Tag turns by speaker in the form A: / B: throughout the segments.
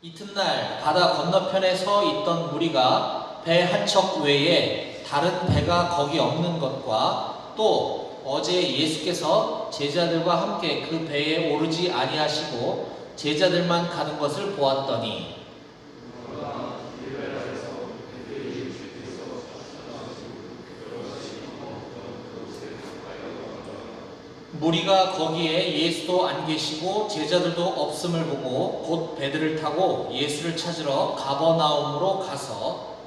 A: 이튿날 바다 건너편에 서 있던 무리가 배 한 척 외에 다른 배가 거기 없는 것과 또 어제 예수께서 제자들과 함께 그 배에 오르지 아니하시고 제자들만 가는 것을 보았더니 무리가 거기에 예수도 안 계시고 제자들도 없음을 보고 곧 배들을 타고 예수를 찾으러 가버나움으로 가서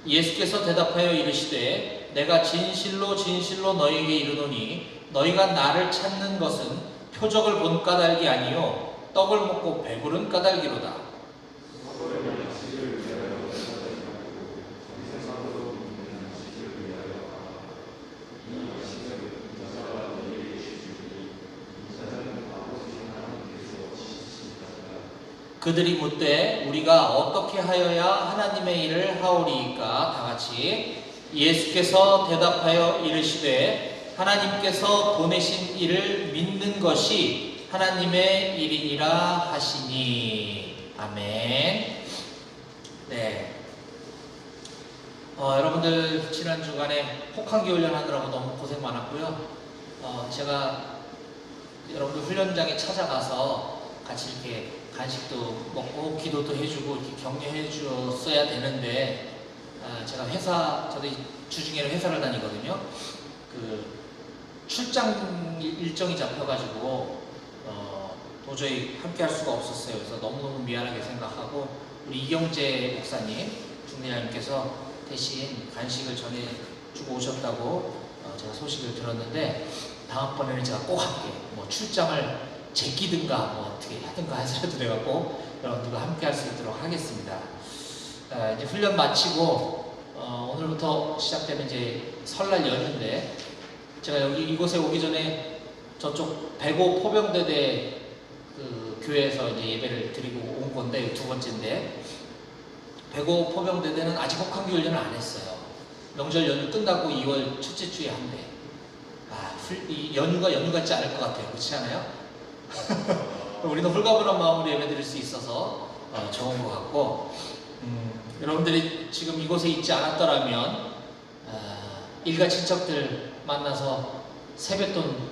A: 예수께서 대답하여 이르시되 내가 진실로 진실로 너희에게 이르노니 너희가 나를 찾는 것은 표적을 본 까닭이 아니요 떡을 먹고 배부른 까닭이로다. 그들이 묻되 우리가 어떻게 하여야 하나님의 일을 하오리이까? 다같이 예수께서 대답하여 이르시되 하나님께서 보내신 이를 믿는 것이 하나님의 일이니라 하시니. 아멘. 네. 여러분들 지난 주간에 혹한기 훈련하느라고 너무 고생 많았고요. 제가 여러분들 훈련장에 찾아가서 같이 이렇게 간식도 먹고 기도도 해주고 이렇게 격려해 줬어야 되는데 제가 저도 주중에는 회사를 다니거든요. 그 출장 일정이 잡혀가지고 도저히 함께 할 수가 없었어요. 그래서 너무너무 미안하게 생각하고 우리 이경재 목사님, 중대장님께서 대신 간식을 전해주고 오셨다고 제가 소식을 들었는데 다음번에는 제가 꼭 함께 출장을 제끼든가 어떻게 하든가 하더라도 돼갖고 여러분들과 함께 할 수 있도록 하겠습니다. 이제 훈련 마치고 오늘부터 시작되는 이제 설날 연휴인데 제가 이곳에 오기 전에 저쪽 백오 포병대대 그 교회에서 이제 예배를 드리고 온 건데 두 번째인데 백오 포병대대는 아직 혹한기 훈련을 안 했어요. 명절 연휴 끝나고 2월 첫째 주에 한대. 이 연휴가 연휴 같지 않을 것 같아요. 그렇지 않아요? 우리는 홀가분한 마음으로 예배드릴 수 있어서 좋은 것 같고 여러분들이 지금 이곳에 있지 않았더라면 일가 친척들 만나서 세뱃돈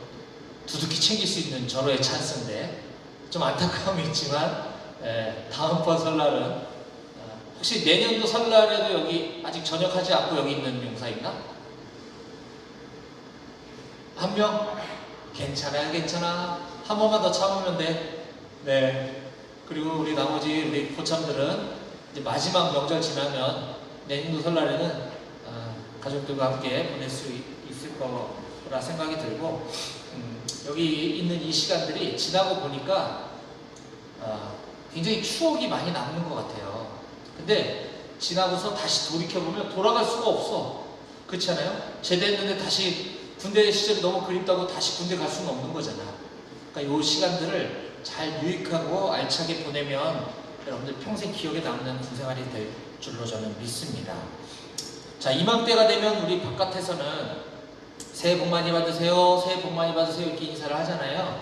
A: 두둑히 챙길 수 있는 절호의 찬스인데 좀 안타까움이 있지만 다음번 설날은 혹시 내년도 설날에도 여기 아직 전역하지 않고 여기 있는 용사 있나? 한 명? 괜찮아. 한 번만 더 참으면 돼. 네. 그리고 우리 나머지 우리 고참들은 이제 마지막 명절 지나면 내년도 설날에는 가족들과 함께 보낼 수 있을 거라 생각이 들고 여기 있는 이 시간들이 지나고 보니까 굉장히 추억이 많이 남는 것 같아요. 근데 지나고서 다시 돌이켜보면 돌아갈 수가 없어. 그렇지 않아요? 제대했는데 다시 군대 시절이 너무 그립다고 다시 군대 갈 수는 없는 거잖아. 그러니까 이 시간들을 잘 유익하고 알차게 보내면 여러분들 평생 기억에 남는 군생활이 될 줄로 저는 믿습니다. 자, 이맘때가 되면 우리 바깥에서는 새해 복 많이 받으세요, 새해 복 많이 받으세요 이렇게 인사를 하잖아요.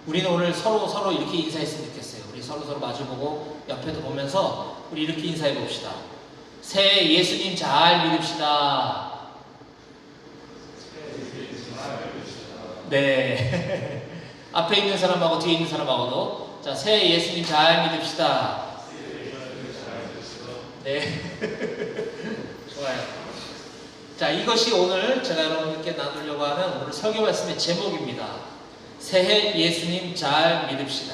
A: 우리는 오늘 서로 이렇게 인사했으면 좋겠어요. 우리 서로 마주보고 옆에도 보면서 우리 이렇게 인사해 봅시다. 새해 예수님 잘 믿읍시다. 네. 앞에 있는 사람하고 뒤에 있는 사람하고도 자, 새해 예수님 잘 믿읍시다. 네. 좋아요. 자, 이것이 오늘 제가 여러분들께 나누려고 하는 오늘 설교 말씀의 제목입니다. 새해 예수님 잘 믿읍시다.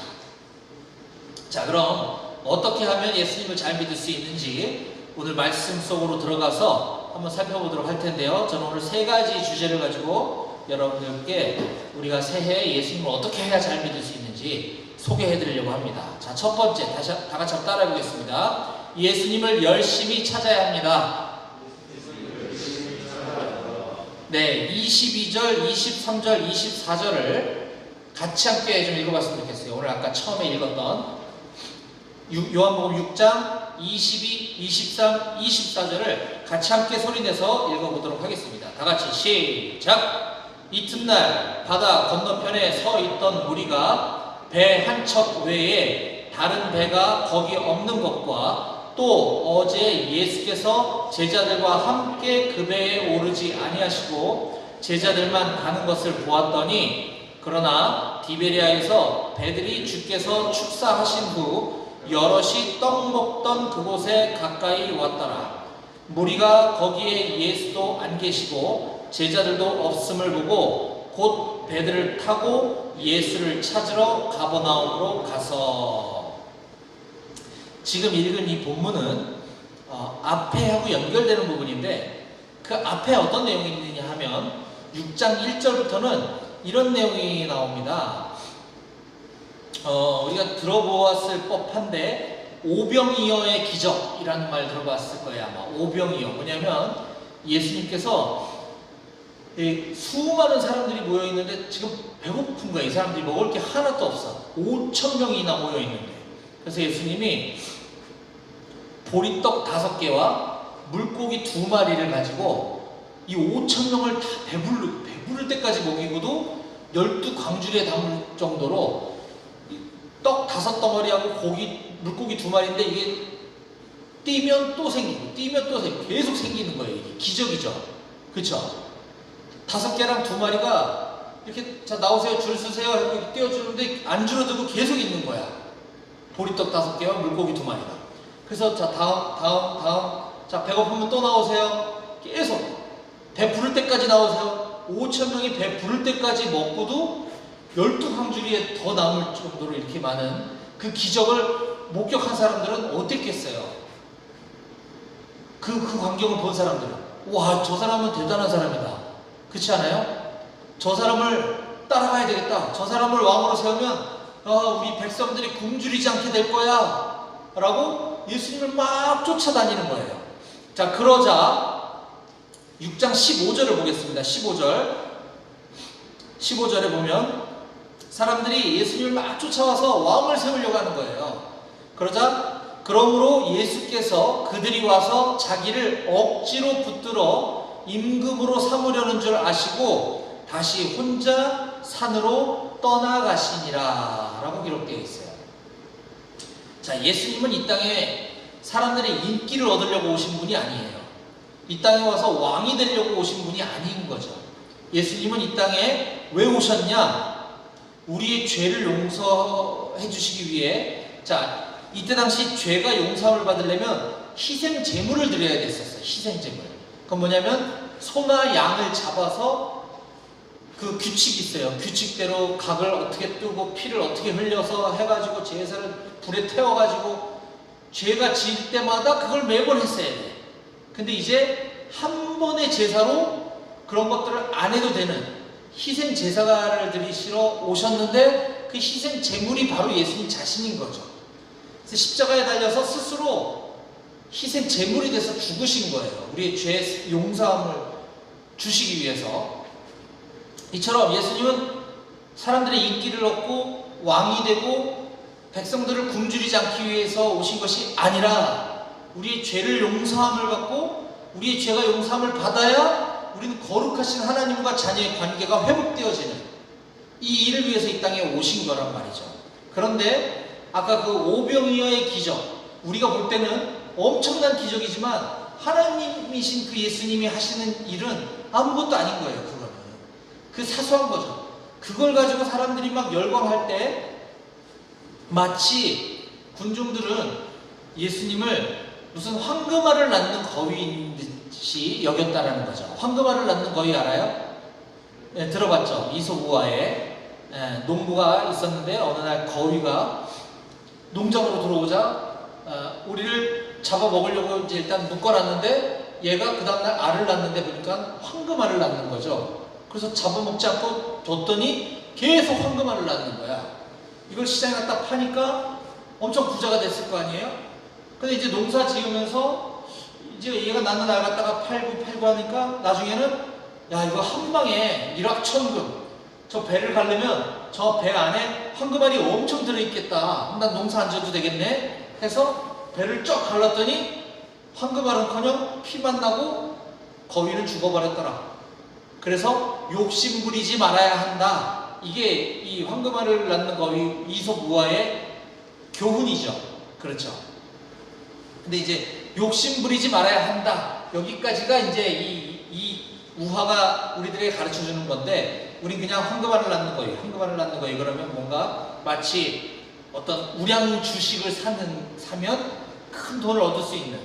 A: 자, 그럼 어떻게 하면 예수님을 잘 믿을 수 있는지 오늘 말씀 속으로 들어가서 한번 살펴보도록 할 텐데요. 저는 오늘 세 가지 주제를 가지고 여러분들께 우리가 새해 예수님을 어떻게 해야 잘 믿을 수 있는지 소개해 드리려고 합니다. 자, 첫 번째, 다 같이 한번 따라해 보겠습니다. 예수님을 열심히 찾아야 합니다. 네, 22절, 23절, 24절을 같이 함께 좀 읽어봤으면 좋겠어요. 오늘 아까 처음에 읽었던 요한복음 6장 22, 23, 24절을 같이 함께 소리내서 읽어보도록 하겠습니다. 다 같이 시작! 이튿날 바다 건너편에 서 있던 무리가 배 한 척 외에 다른 배가 거기 없는 것과 또 어제 예수께서 제자들과 함께 그 배에 오르지 아니하시고 제자들만 가는 것을 보았더니 그러나 디베리아에서 배들이 주께서 축사하신 후 여럿이 떡 먹던 그곳에 가까이 왔더라. 무리가 거기에 예수도 안 계시고 제자들도 없음을 보고 곧 배들을 타고 예수를 찾으러 가버나움으로 가서. 지금 읽은 이 본문은 앞에하고 연결되는 부분인데 그 앞에 어떤 내용이 있느냐 하면 6장 1절부터는 이런 내용이 나옵니다. 우리가 들어보았을 법한데 오병이어의 기적이라는 말 들어봤을 거예요. 아마 오병이어 뭐냐면 예수님께서 수많은 사람들이 모여있는데 지금 배고픈 거예요. 이 사람들이 먹을 게 하나도 없어. 5,000명이나 모여있는데 그래서 예수님이 보리떡 5개와 물고기 2마리를 가지고 이 5,000명을 다 배부를 때까지 먹이고도 12광주리에 담을 정도로 떡 5덩어리하고 물고기 2마리인데 이게 뛰면 또 생기고 뛰면 또 생기고 계속 생기는 거예요. 이게 기적이죠. 그쵸? 5개랑 2마리가 이렇게 자 나오세요 줄 서세요 이렇게 띄워주는데 안 줄어들고 계속 있는 거야. 보리떡 5개와 물고기 2마리가. 그래서 자 다음 자 배고프면 또 나오세요. 계속 배 부를 때까지 나오세요. 5,000명이 배 부를 때까지 먹고도 12광주리에 더 남을 정도로 이렇게 많은 그 기적을 목격한 사람들은 어땠겠어요? 그 광경을 본 사람들은 와, 저 사람은 대단한 사람이다. 그렇지 않아요? 저 사람을 따라가야 되겠다. 저 사람을 왕으로 세우면 우리 백성들이 굶주리지 않게 될 거야 라고 예수님을 막 쫓아다니는 거예요. 자, 그러자 6장 15절을 보겠습니다. 15절에 보면 사람들이 예수님을 막 쫓아와서 왕을 세우려고 하는 거예요. 그러자 그러므로 예수께서 그들이 와서 자기를 억지로 붙들어 임금으로 삼으려는 줄 아시고 다시 혼자 산으로 떠나가시니라 라고 기록되어 있어요. 자, 예수님은 이 땅에 사람들의 인기를 얻으려고 오신 분이 아니에요. 이 땅에 와서 왕이 되려고 오신 분이 아닌 거죠. 예수님은 이 땅에 왜 오셨냐? 우리의 죄를 용서해 주시기 위해. 자, 이때 당시 죄가 용서를 받으려면 희생 제물을 드려야 됐었어요. 희생 제물. 그건 뭐냐면 소나 양을 잡아서 그 규칙이 있어요. 규칙대로 각을 어떻게 뜨고 피를 어떻게 흘려서 해가지고 제사를 불에 태워가지고 죄가 지을 때마다 그걸 매번 했어야 돼. 근데 이제 한 번의 제사로 그런 것들을 안 해도 되는 희생 제사를 드리시러 오셨는데 그 희생 제물이 바로 예수님 자신인 거죠. 그래서 십자가에 달려서 스스로 희생 제물이 돼서 죽으신 거예요. 우리의 죄 용서함을 주시기 위해서. 이처럼 예수님은 사람들의 인기를 얻고 왕이 되고 백성들을 굶주리지 않기 위해서 오신 것이 아니라 우리의 죄를 용서함을 받고 우리의 죄가 용서함을 받아야 우리는 거룩하신 하나님과 자녀의 관계가 회복되어지는 이 일을 위해서 이 땅에 오신 거란 말이죠. 그런데 아까 그 오병이어의 기적, 우리가 볼 때는 엄청난 기적이지만 하나님이신 그 예수님이 하시는 일은 아무것도 아닌 거예요. 그거는 그 사소한 거죠. 그걸 가지고 사람들이 막 열광할 때 마치 군중들은 예수님을 무슨 황금알을 낳는 거위인 듯이 여겼다라는 거죠. 황금알을 낳는 거위 알아요? 네, 들어봤죠? 이솝우화에 농부가 있었는데 어느 날 거위가 농장으로 들어오자 우리를 잡아먹으려고 이제 일단 묶어놨는데 얘가 그 다음날 알을 낳는데 보니까 황금알을 낳는 거죠. 그래서 잡아먹지 않고 뒀더니 계속 황금알을 낳는 거야. 이걸 시장에 갖다 파니까 엄청 부자가 됐을 거 아니에요? 근데 이제 농사 지으면서 이제 얘가 낳는 알 갖다가 팔고 하니까 나중에는 야, 이거 한 방에 일확천금, 저 배를 가려면 저 배 안에 황금알이 엄청 들어있겠다. 난 농사 안 지어도 되겠네 해서 배를 쫙 갈랐더니 황금알은커녕 피만 나고 거위는 죽어버렸더라. 그래서 욕심 부리지 말아야 한다. 이게 이 황금알을 낳는 거위 이솝우화의 교훈이죠. 그렇죠. 근데 이제 욕심 부리지 말아야 한다. 여기까지가 이제 이 우화가 우리들에게 가르쳐 주는 건데, 우린 그냥 황금알을 낳는 거예요. 황금알을 낳는 거예요. 그러면 뭔가 마치 어떤 우량 주식을 사면 큰 돈을 얻을 수 있는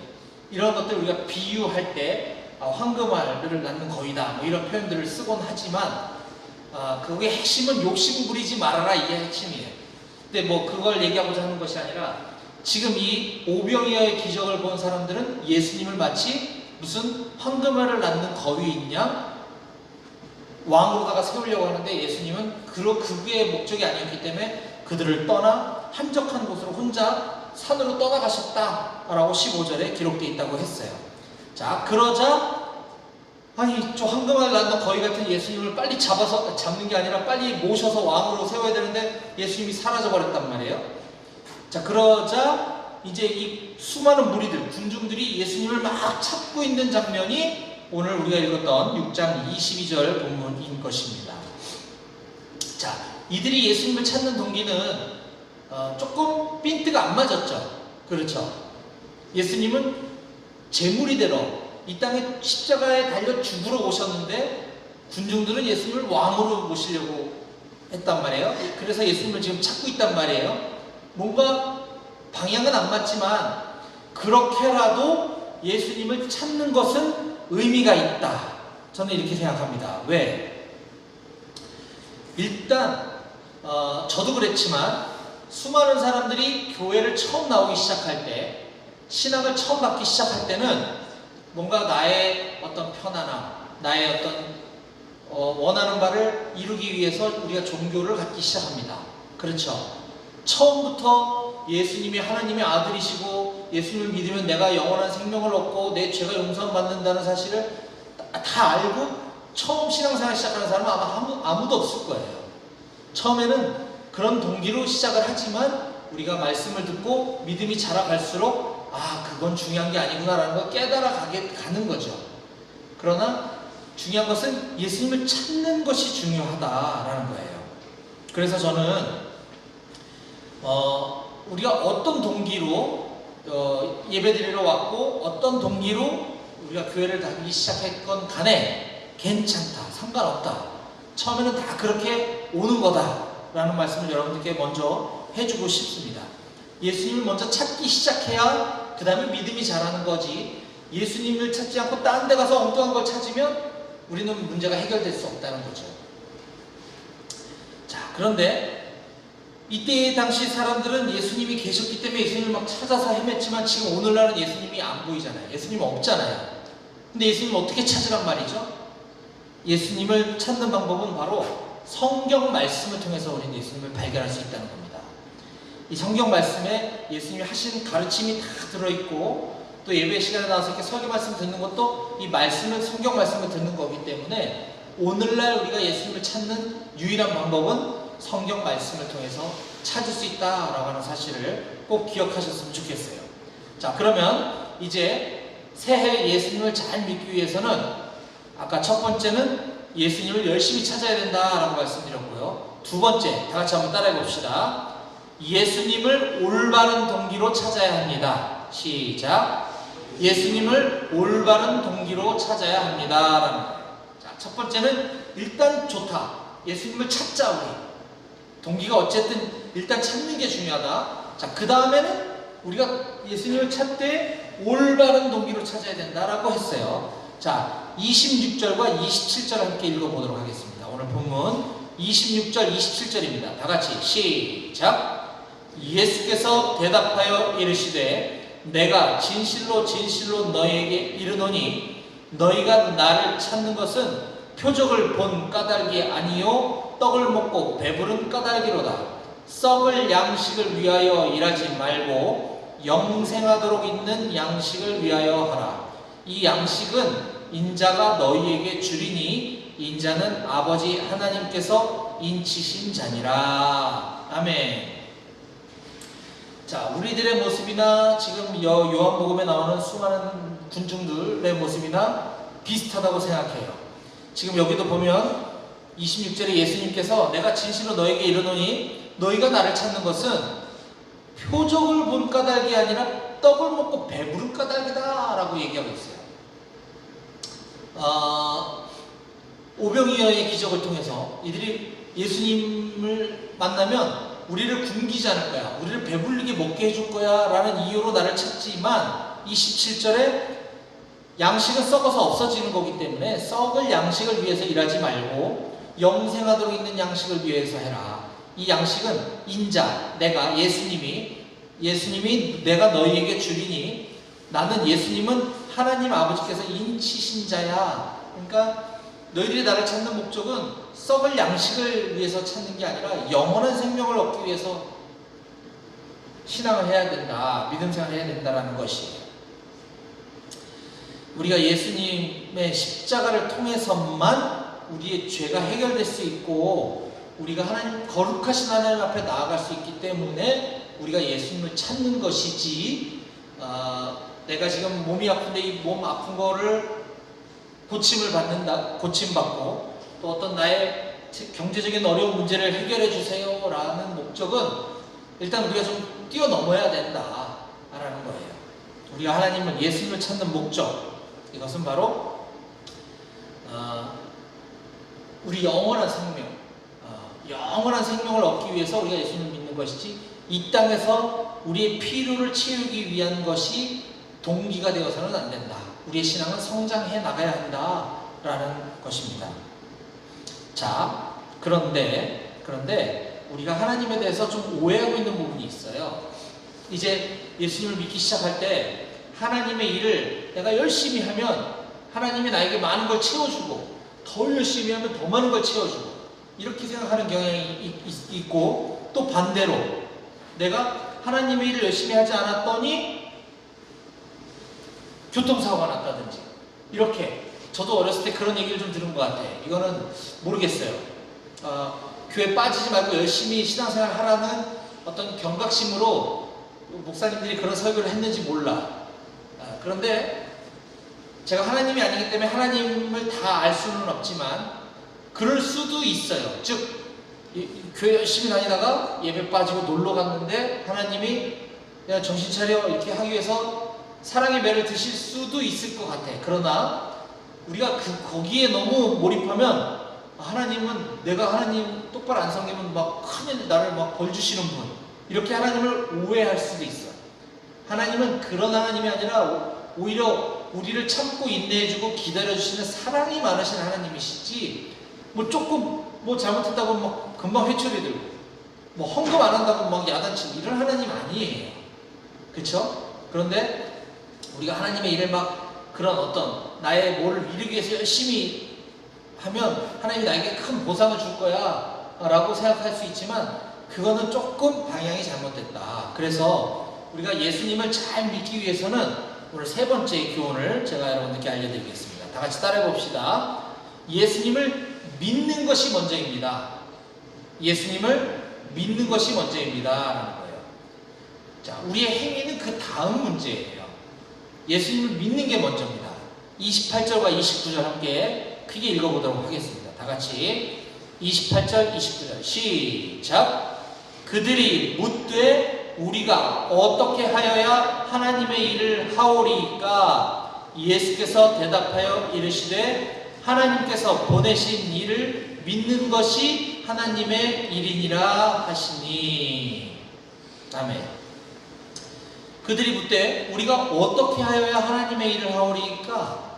A: 이런 것들을 우리가 비유할 때 황금알을 낳는 거이다. 뭐 이런 표현들을 쓰곤 하지만 그게 핵심은 욕심 부리지 말아라. 이게 핵심이에요. 근데 뭐 그걸 얘기하고자 하는 것이 아니라 지금 이 오병이어의 기적을 본 사람들은 예수님을 마치 무슨 황금알을 낳는 거위인 양 왕으로다가 세우려고 하는데, 예수님은 그게 목적이 아니었기 때문에 그들을 떠나 한적한 곳으로 혼자 산으로 떠나가셨다라고 15절에 기록되어 있다고 했어요. 자, 그러자 아니 저 황금알 낳는 거위 같은 예수님을 빨리 잡는 게 아니라 빨리 모셔서 왕으로 세워야 되는데 예수님이 사라져 버렸단 말이에요. 자, 그러자 이제 이 수많은 무리들, 군중들이 예수님을 막 찾고 있는 장면이 오늘 우리가 읽었던 6장 22절 본문인 것입니다. 자, 이들이 예수님을 찾는 동기는 조금 핀트가 안 맞았죠. 그렇죠. 예수님은 제물이 되러 이 땅에 십자가에 달려 죽으러 오셨는데 군중들은 예수님을 왕으로 모시려고 했단 말이에요. 그래서 예수님을 지금 찾고 있단 말이에요. 뭔가 방향은 안 맞지만 그렇게라도 예수님을 찾는 것은 의미가 있다. 저는 이렇게 생각합니다. 왜? 일단 저도 그랬지만 수많은 사람들이 교회를 처음 나오기 시작할 때, 신앙을 처음 받기 시작할 때는 뭔가 나의 어떤 편안함, 나의 어떤 원하는 바를 이루기 위해서 우리가 종교를 갖기 시작합니다. 그렇죠. 처음부터 예수님이 하나님의 아들이시고 예수님을 믿으면 내가 영원한 생명을 얻고 내 죄가 용서받는다는 사실을 다 알고 처음 신앙생활 시작하는 사람은 아마 아무도 없을 거예요. 처음에는 그런 동기로 시작을 하지만 우리가 말씀을 듣고 믿음이 자라갈수록 그건 중요한 게 아니구나라는 걸 가는 거죠. 그러나 중요한 것은 예수님을 찾는 것이 중요하다라는 거예요. 그래서 저는 우리가 어떤 동기로 예배드리러 왔고 어떤 동기로 우리가 교회를 다니기 시작했건 간에 괜찮다, 상관없다. 처음에는 다 그렇게 오는 거다라는 말씀을 여러분들께 먼저 해주고 싶습니다. 예수님을 먼저 찾기 시작해야 그 다음에 믿음이 자라는 거지, 예수님을 찾지 않고 딴 데 가서 엉뚱한 걸 찾으면 우리는 문제가 해결될 수 없다는 거죠. 자, 그런데 이때 당시 사람들은 예수님이 계셨기 때문에 예수님을 막 찾아서 헤맸지만 지금 오늘날은 예수님이 안 보이잖아요. 예수님 없잖아요. 근데 예수님 어떻게 찾으란 말이죠? 예수님을 찾는 방법은 바로 성경 말씀을 통해서 우리는 예수님을 발견할 수 있다는 겁니다. 이 성경 말씀에 예수님이 하신 가르침이 다 들어있고, 또 예배 시간에 나와서 이렇게 설교 말씀 듣는 것도 이 말씀을, 성경 말씀을 듣는 거기 때문에 오늘날 우리가 예수님을 찾는 유일한 방법은 성경 말씀을 통해서 찾을 수 있다라고 하는 사실을 꼭 기억하셨으면 좋겠어요. 자, 그러면 이제 새해 예수님을 잘 믿기 위해서는 아까 첫 번째는 예수님을 열심히 찾아야 된다라고 말씀드렸고요. 두 번째, 다 같이 한번 따라해 봅시다. 예수님을 올바른 동기로 찾아야 합니다. 시작. 예수님을 올바른 동기로 찾아야 합니다. 자, 첫 번째는 일단 좋다. 예수님을 찾자. 우리 동기가 어쨌든 일단 찾는 게 중요하다. 자, 그 다음에는 우리가 예수님을 찾되 올바른 동기로 찾아야 된다라고 했어요. 자, 26절과 27절 함께 읽어보도록 하겠습니다. 오늘 본문 26절, 27절입니다. 다 같이 시작. 예수께서 대답하여 이르시되 내가 진실로 진실로 너희에게 이르노니 너희가 나를 찾는 것은 표적을 본 까닭이 아니요 떡을 먹고 배부른 까닭이로다. 썩을 양식을 위하여 일하지 말고 영생하도록 있는 양식을 위하여 하라. 이 양식은 인자가 너희에게 주리니 인자는 아버지 하나님께서 인치신 자니라. 아멘. 자, 우리들의 모습이나 지금 요한복음에 나오는 수많은 군중들의 모습이나 비슷하다고 생각해요. 지금 여기도 보면 26절에 예수님께서 내가 진실로 너에게 이르노니 너희가 나를 찾는 것은 표적을 본 까닭이 아니라 떡을 먹고 배부른 까닭이다 라고 얘기하고 있어요. 오병이어의 기적을 통해서 이들이 예수님을 만나면 우리를 굶기지 않을 거야, 우리를 배불리게 먹게 해줄 거야 라는 이유로 나를 찾지만 27절에 양식은 썩어서 없어지는 거기 때문에 썩을 양식을 위해서 일하지 말고 영생하도록 있는 양식을 위해서 해라. 이 양식은 인자, 내가 예수님이 내가 너희에게 주리니 나는 예수님은 하나님 아버지께서 인치신 자야. 그러니까 너희들이 나를 찾는 목적은 썩을 양식을 위해서 찾는 게 아니라 영원한 생명을 얻기 위해서 신앙을 해야 된다, 믿음 생활을 해야 된다라는 것이에요. 우리가 예수님의 십자가를 통해서만 우리의 죄가 해결될 수 있고 우리가 하나님, 거룩하신 하나님 앞에 나아갈 수 있기 때문에 우리가 예수님을 찾는 것이지, 내가 지금 몸이 아픈데 이 몸 아픈 거를 고침받고 또 어떤 나의 경제적인 어려운 문제를 해결해 주세요 라는 목적은 일단 우리가 좀 뛰어넘어야 된다라는 거예요. 우리가 하나님을, 예수님을 찾는 목적, 이것은 바로 우리 영원한 생명을 얻기 위해서 우리가 예수님을 믿는 것이지, 이 땅에서 우리의 필요를 채우기 위한 것이 동기가 되어서는 안 된다. 우리의 신앙은 성장해 나가야 한다라는 것입니다. 자, 그런데 우리가 하나님에 대해서 좀 오해하고 있는 부분이 있어요. 이제 예수님을 믿기 시작할 때 하나님의 일을 내가 열심히 하면 하나님이 나에게 많은 걸 채워주고, 더 열심히 하면 더 많은 걸 채워주고, 이렇게 생각하는 경향이 있고, 또 반대로 내가 하나님의 일을 열심히 하지 않았더니 교통사고가 났다든지, 이렇게. 저도 어렸을 때 그런 얘기를 좀 들은 것 같아요. 이거는 모르겠어요. 교회 빠지지 말고 열심히 신앙생활 하라는 어떤 경각심으로 목사님들이 그런 설교를 했는지 몰라. 그런데 제가 하나님이 아니기 때문에 하나님을 다 알 수는 없지만 그럴 수도 있어요. 즉 교회 열심히 다니다가 예배 빠지고 놀러 갔는데 하나님이 그냥 정신 차려 이렇게 하기 위해서 사랑의 매를 드실 수도 있을 것 같아. 그러나 우리가 거기에 너무 몰입하면 하나님은, 내가 하나님 똑바로 안 섬기면 막 큰일, 나를 막 벌 주시는 분, 이렇게 하나님을 오해할 수도 있어. 하나님은 그런 하나님이 아니라 오히려 우리를 참고 인내해주고 기다려주시는 사랑이 많으신 하나님이시지, 조금 잘못했다고 막 금방 회초리 들고, 헌금 안 한다고 막 야단치고 이런 하나님 아니에요. 그쵸? 그런데 우리가 하나님의 일을 그런 어떤 나의 뭐를 이루기 위해서 열심히 하면 하나님이 나에게 큰 보상을 줄 거야 라고 생각할 수 있지만 그거는 조금 방향이 잘못됐다. 그래서 우리가 예수님을 잘 믿기 위해서는 오늘 세 번째 교훈을 제가 여러분들께 알려드리겠습니다. 다 같이 따라해 봅시다. 예수님을 믿는 것이 먼저입니다. 예수님을 믿는 것이 먼저입니다 라는 거예요. 자, 우리의 행위는 그 다음 문제예요. 예수님을 믿는 게 먼저입니다. 28절과 29절 함께 크게 읽어보도록 하겠습니다. 다 같이 28절 29절 시작. 그들이 묻되 우리가 어떻게 하여야 하나님의 일을 하오리까? 예수께서 대답하여 이르시되 하나님께서 보내신 일을 믿는 것이 하나님의 일이니라 하시니. 아멘. 그들이 묻되 우리가 어떻게 하여야 하나님의 일을 하오리까?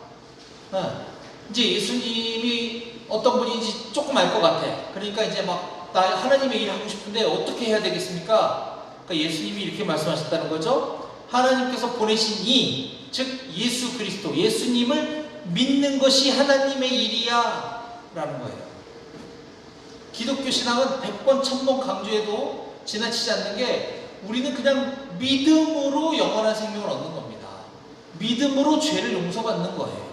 A: 이제 예수님이 어떤 분인지 조금 알 것 같아. 그러니까 이제 나 하나님의 일을 하고 싶은데 어떻게 해야 되겠습니까? 그러니까 예수님이 이렇게 말씀하셨다는 거죠. 하나님께서 보내신 이, 즉 예수 그리스도, 예수님을 믿는 것이 하나님의 일이야 라는 거예요. 기독교 신앙은 100번 1000번 강조해도 지나치지 않는 게, 우리는 그냥 믿음으로 영원한 생명을 얻는 겁니다. 믿음으로 죄를 용서받는 거예요.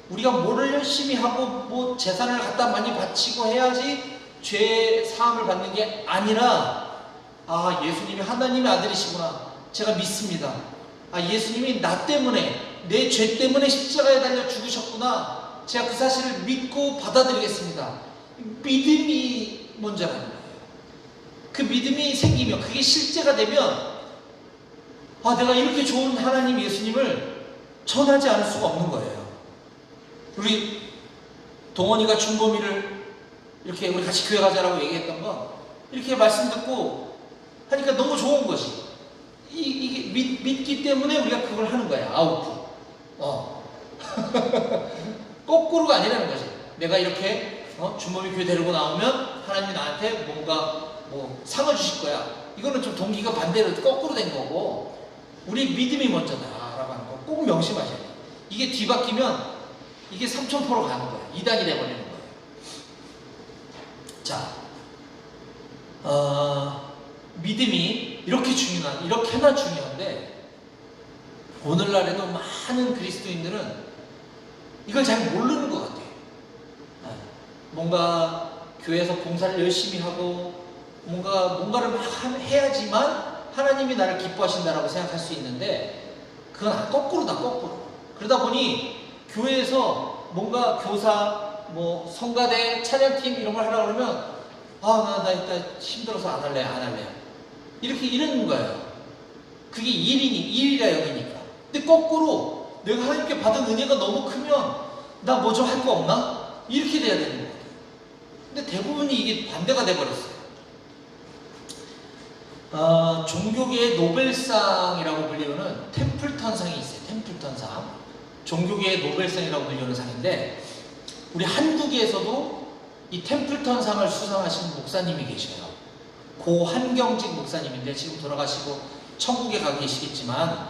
A: 우리가 뭐를 열심히 하고 재산을 갖다 많이 바치고 해야지 죄 사함을 받는 게 아니라, 예수님이 하나님의 아들이시구나, 제가 믿습니다. 예수님이 나 때문에, 내 죄 때문에 십자가에 달려 죽으셨구나, 제가 그 사실을 믿고 받아들이겠습니다. 믿음이 먼저라는 거예요. 그 믿음이 생기면, 그게 실제가 되면, 내가 이렇게 좋은 하나님 예수님을 전하지 않을 수가 없는 거예요. 우리 동원이가 준범이를 이렇게 우리 같이 교회 가자라고 얘기했던 거, 이렇게 말씀 듣고 하니까 너무 좋은 것이, 이게 믿기 때문에 우리가 그걸 하는 거야. 아웃풋. 거꾸로가 아니라는 거지. 내가 이렇게 준범이 교회 데리고 나오면 하나님이 나한테 뭔가 상을 주실 거야. 이거는 좀 동기가 반대로 거꾸로 된 거고, 우리 믿음이 먼저다라고 하는 거 꼭 명심하셔야 돼요. 이게 뒤바뀌면 이게 삼천포로 가는 거예요. 이단이 돼버리는 거예요. 자, 믿음이 이렇게나 중요한데, 오늘날에도 많은 그리스도인들은 이걸 잘 모르는 것 같아요. 뭔가 교회에서 봉사를 열심히 하고 뭔가를 막 해야지만 하나님이 나를 기뻐하신다라고 생각할 수 있는데, 그건 거꾸로다, 거꾸로. 그러다 보니 교회에서 뭔가 교사, 성가대, 찬양팀 이런 걸 하라고 그러면 나 일단 힘들어서 안 할래요. 이렇게 이러는 거예요. 그게 일이라 여기니까. 근데 거꾸로 내가 하나님께 받은 은혜가 너무 크면 나 뭐 좀 할 거 없나? 이렇게 돼야 되는 거예요. 근데 대부분이 이게 반대가 돼버렸어요. 종교계의 노벨상이라고 불리우는 템플턴상이 있어요. 템플턴상. 종교계의 노벨상이라고 불리우는 상인데, 우리 한국에서도 이 템플턴상을 수상하신 목사님이 계셔요. 고 한경직 목사님인데 지금 돌아가시고 천국에 가 계시겠지만,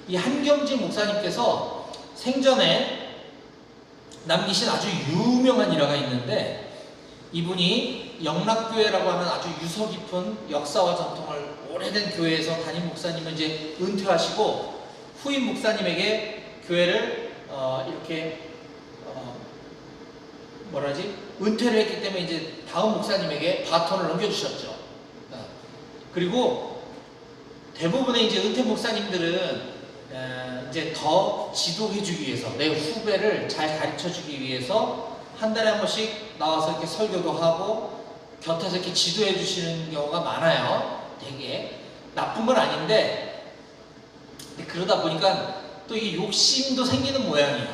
A: 이 한경직 목사님께서 생전에 남기신 아주 유명한 일화가 있는데, 이분이 영락교회라고 하는 아주 유서 깊은 역사와 전통을 오래된 교회에서 담임 목사님은 이제 은퇴하시고 후임 목사님에게 교회를 이렇게 은퇴를 했기 때문에 이제 다음 목사님에게 바톤을 넘겨주셨죠. 그리고 대부분의 이제 은퇴 목사님들은 이제 더 지도해주기 위해서, 내 후배를 잘 가르쳐주기 위해서 한 달에 한 번씩 나와서 이렇게 설교도 하고 곁에서 이렇게 지도해 주시는 경우가 많아요. 되게 나쁜 건 아닌데, 그러다 보니까 또 이게 욕심도 생기는 모양이에요.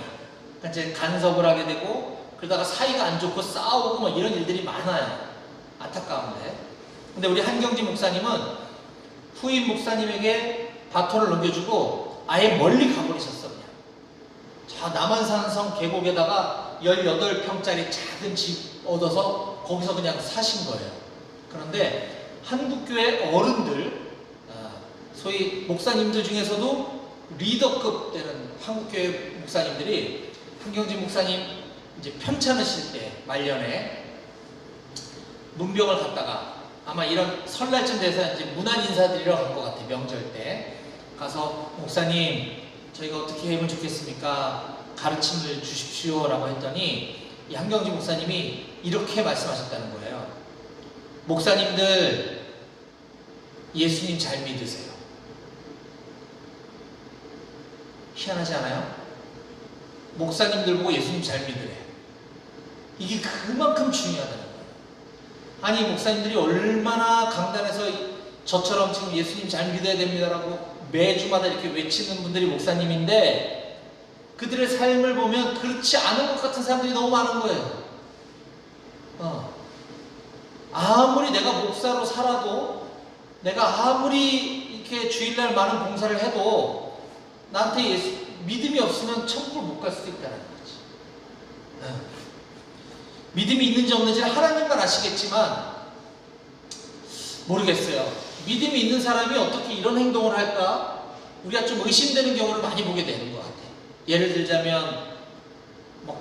A: 그러니까 이제 간섭을 하게 되고, 그러다가 사이가 안 좋고 싸우고 이런 일들이 많아요. 안타까운데. 근데 우리 한경지 목사님은 후임 목사님에게 바톤을 넘겨주고 아예 멀리 가버리셨어. 그냥 저 남한산성 계곡에다가 18평짜리 작은 집 얻어서 거기서 그냥 사신 거예요. 그런데 한국교회 어른들, 소위 목사님들 중에서도 리더급 되는 한국교회 목사님들이 한경진 목사님 이제 편찮으실 때 말년에 문병을 갔다가, 아마 이런 설날쯤 돼서 이제 문안 인사드리러 간 것 같아. 명절 때 가서 목사님 저희가 어떻게 하면 좋겠습니까? 가르침을 주십시오 라고 했더니 이 한경지 목사님이 이렇게 말씀하셨다는 거예요. 목사님들 예수님 잘 믿으세요. 희한하지 않아요? 목사님들 보고 예수님 잘 믿으래. 이게 그만큼 중요하다는 거예요. 아니 목사님들이 얼마나 강단에서 저처럼 지금 예수님 잘 믿어야 됩니다라고 매주마다 이렇게 외치는 분들이 목사님인데, 그들의 삶을 보면 그렇지 않은 것 같은 사람들이 너무 많은 거예요. 아무리 내가 목사로 살아도, 내가 아무리 이렇게 주일날 많은 봉사를 해도 나한테 믿음이 없으면 천국을 못 갈 수도 있다는 거지. 믿음이 있는지 없는지는 하나님만 아시겠지만 모르겠어요. 믿음이 있는 사람이 어떻게 이런 행동을 할까? 우리가 좀 의심되는 경우를 많이 보게 되는 것 같아요. 예를 들자면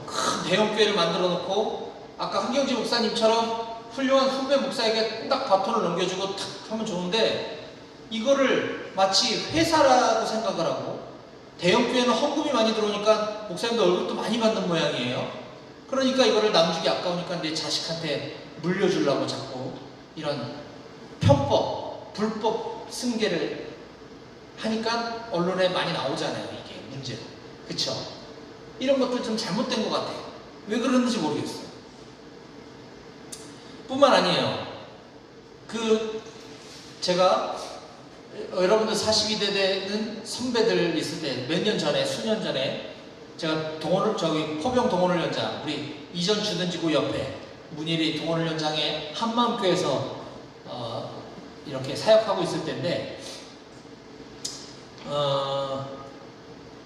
A: 큰 대형교회를 만들어 놓고 아까 한경지 목사님처럼 훌륭한 후배 목사에게 딱 바톤을 넘겨주고 탁 하면 좋은데, 이거를 마치 회사라고 생각을 하고, 대형교회는 헌금이 많이 들어오니까 목사님도 월급도 많이 받는 모양이에요. 그러니까 이거를 남주기 아까우니까 내 자식한테 물려주려고 자꾸 이런 편법, 불법 승계를 하니까 언론에 많이 나오잖아요. 이게 문제로. 그쵸? 이런 것도 좀 잘못된 것 같아요. 왜 그러는지 모르겠어요. 뿐만 아니에요. 제가 여러분들 42대 되는 선배들 있을 때 몇 년 전에, 수년 전에 제가 포병 동원을 연장, 우리 이전 주둔지구 옆에 문일이 동원을 연장에 한마음교회에서 이렇게 사역하고 있을 때인데,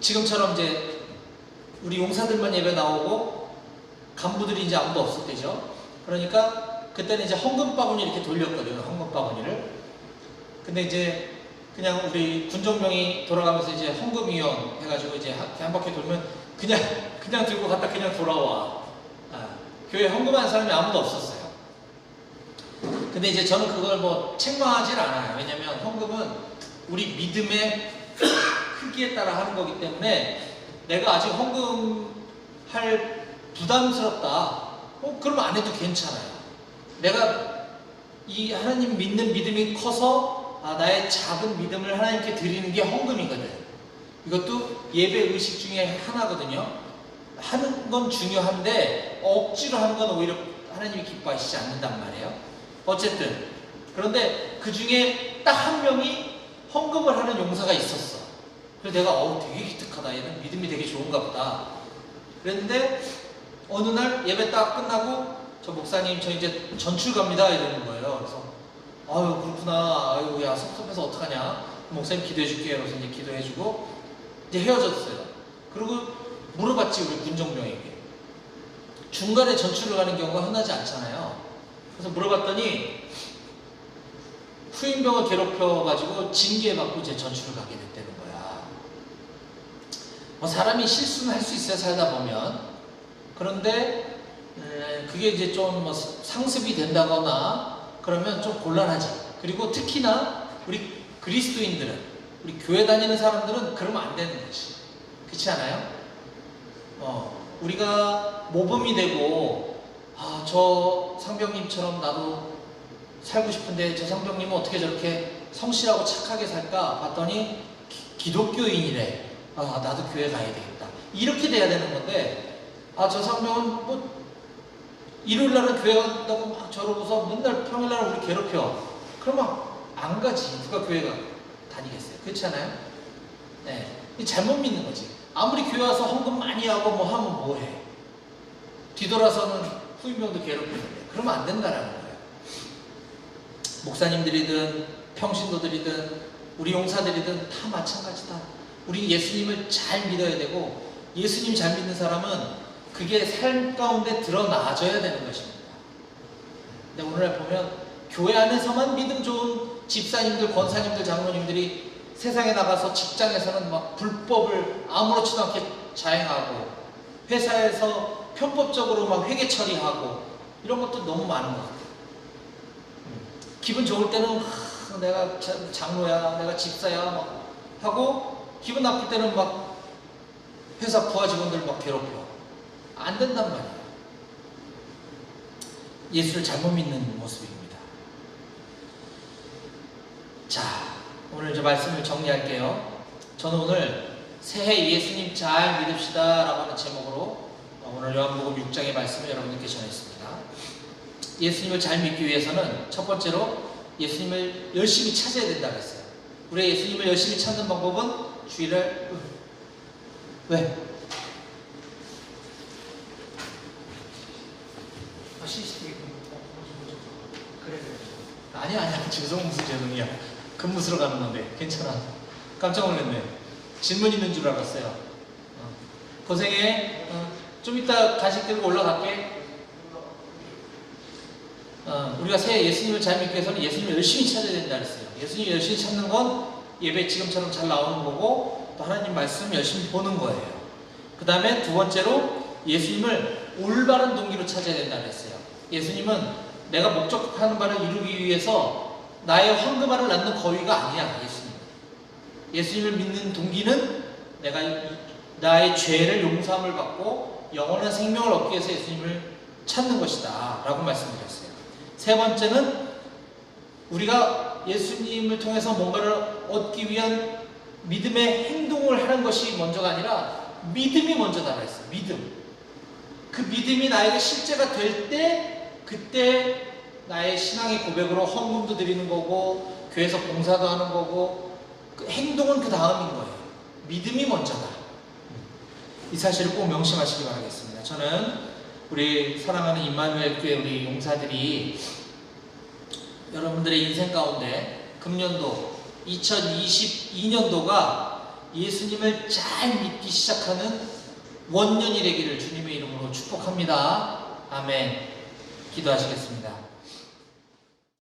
A: 지금처럼 이제 우리 용사들만 예배 나오고 간부들이 이제 아무도 없을 때죠. 그러니까 그때는 이제 헌금바구니 이렇게 돌렸거든요. 헌금바구니를. 근데 이제 그냥 우리 군종병이 돌아가면서 이제 헌금위원 해가지고 이제 한 바퀴 돌면 그냥 들고 갔다 그냥 돌아와. 교회 헌금하는 사람이 아무도 없었어요. 근데 이제 저는 그걸 뭐 책망하질 않아요. 왜냐면 헌금은 우리 믿음의 크기에 따라 하는 거기 때문에, 내가 아직 헌금할 부담스럽다, 그러면 안 해도 괜찮아요. 내가 이 하나님 믿는 믿음이 커서 나의 작은 믿음을 하나님께 드리는 게 헌금이거든. 이것도 예배 의식 중에 하나거든요. 하는 건 중요한데 억지로 하는 건 오히려 하나님이 기뻐하시지 않는단 말이에요. 어쨌든 그런데 그 중에 딱 한 명이 헌금을 하는 용사가 있었어. 그래서 내가 되게 기특하다, 얘는 믿음이 되게 좋은가 보다 그랬는데, 어느 날 예배 딱 끝나고 저 목사님 저 이제 전출 갑니다 이러는 거예요. 그래서 아유 그렇구나, 아유 야 섭섭해서 어떡하냐, 목사님 기도해 줄게요. 그래서 이제 기도해주고 이제 헤어졌어요. 그리고 물어봤지, 우리 군정병에게. 중간에 전출을 가는 경우가 흔하지 않잖아요. 그래서 물어봤더니 후임병을 괴롭혀가지고 징계받고 이제 전출을 가게 됐다는 거야. 사람이 실수는 할 수 있어요, 살다 보면. 그런데 그게 이제 좀 상습이 된다거나 그러면 좀 곤란하지. 그리고 특히나 우리 그리스도인들은, 우리 교회 다니는 사람들은 그러면 안 되는 거지. 그렇지 않아요? 우리가 모범이 되고, 저 상병님처럼 나도 살고 싶은데 저 상병님은 어떻게 저렇게 성실하고 착하게 살까 봤더니 기독교인이래. 나도 교회 가야 되겠다. 이렇게 돼야 되는 건데, 저 상병은 뭐 일요일날은 교회 간다고 막 저러고서 맨날 평일날은 우리 괴롭혀. 그러면 안 가지. 누가 교회 다니겠어요? 그렇지 않아요? 네. 잘못 믿는 거지. 아무리 교회 와서 헌금 많이 하고 뭐 하면 뭐해. 뒤돌아서는 후임병도 괴롭히는데. 그러면 안 된다라는 거예요. 목사님들이든 평신도들이든 우리 용사들이든 다 마찬가지다. 우리 예수님을 잘 믿어야 되고, 예수님 잘 믿는 사람은 그게 삶 가운데 드러나져야 되는 것입니다. 근데 오늘날 보면 교회 안에서만 믿음 좋은 집사님들, 권사님들, 장로님들이 세상에 나가서 직장에서는 막 불법을 아무렇지도 않게 자행하고, 회사에서 편법적으로 막 회계 처리하고, 이런 것도 너무 많은 것 같아요. 기분 좋을 때는 내가 장로야, 내가 집사야 막 하고, 기분 나쁠 때는 막 회사 부하 직원들 막 괴롭혀. 안 된단 말이에요. 예수를 잘못 믿는 모습입니다. 자, 오늘 이제 말씀을 정리할게요. 저는 오늘 새해 예수님 잘 믿읍시다 라고 하는 제목으로 오늘 요한복음 6장의 말씀을 여러분들께 전했습니다. 예수님을 잘 믿기 위해서는 첫 번째로 예수님을 열심히 찾아야 된다고 했어요. 우리가 예수님을 열심히 찾는 방법은 주일날 왜? CCTV 그래. 아니야 죄송이야. 근무 쓰러 가는 건데 괜찮아. 깜짝 놀랐네. 질문 있는 줄 알았어요. 고생해. 좀 이따 간식 들고 올라갈게. 우리가 새해 예수님을 잘 믿기 위해서는 예수님을 열심히 찾아야 된다 그랬어요. 예수님을 열심히 찾는 건 예배 지금처럼 잘 나오는 거고, 또 하나님 말씀 열심히 보는 거예요. 그 다음에 두 번째로 예수님을 올바른 동기로 찾아야 된다 그랬어요. 예수님은 내가 목적하는 바를 이루기 위해서 나의 황금알을 낳는 거위가 아니야. 예수님을 믿는 동기는 내가 나의 죄를 용서함을 받고 영원한 생명을 얻기 위해서 예수님을 찾는 것이다 라고 말씀드렸어요. 세 번째는 우리가 예수님을 통해서 뭔가를 얻기 위한 믿음의 행동을 하는 것이 먼저가 아니라 믿음이 먼저다 그랬어요. 믿음. 그 믿음이 나에게 실제가 될 때, 그때 나의 신앙의 고백으로 헌금도 드리는 거고, 교회에서 봉사도 하는 거고, 그 행동은 그 다음인 거예요. 믿음이 먼저다. 이 사실을 꼭 명심하시기 바라겠습니다. 저는 우리 사랑하는 임마누엘 교회 우리 용사들이 여러분들의 인생 가운데 금년도 2022년도가 예수님을 잘 믿기 시작하는 원년이 되기를 주님의 이름으로 축복합니다. 아멘. 기도하시겠습니다.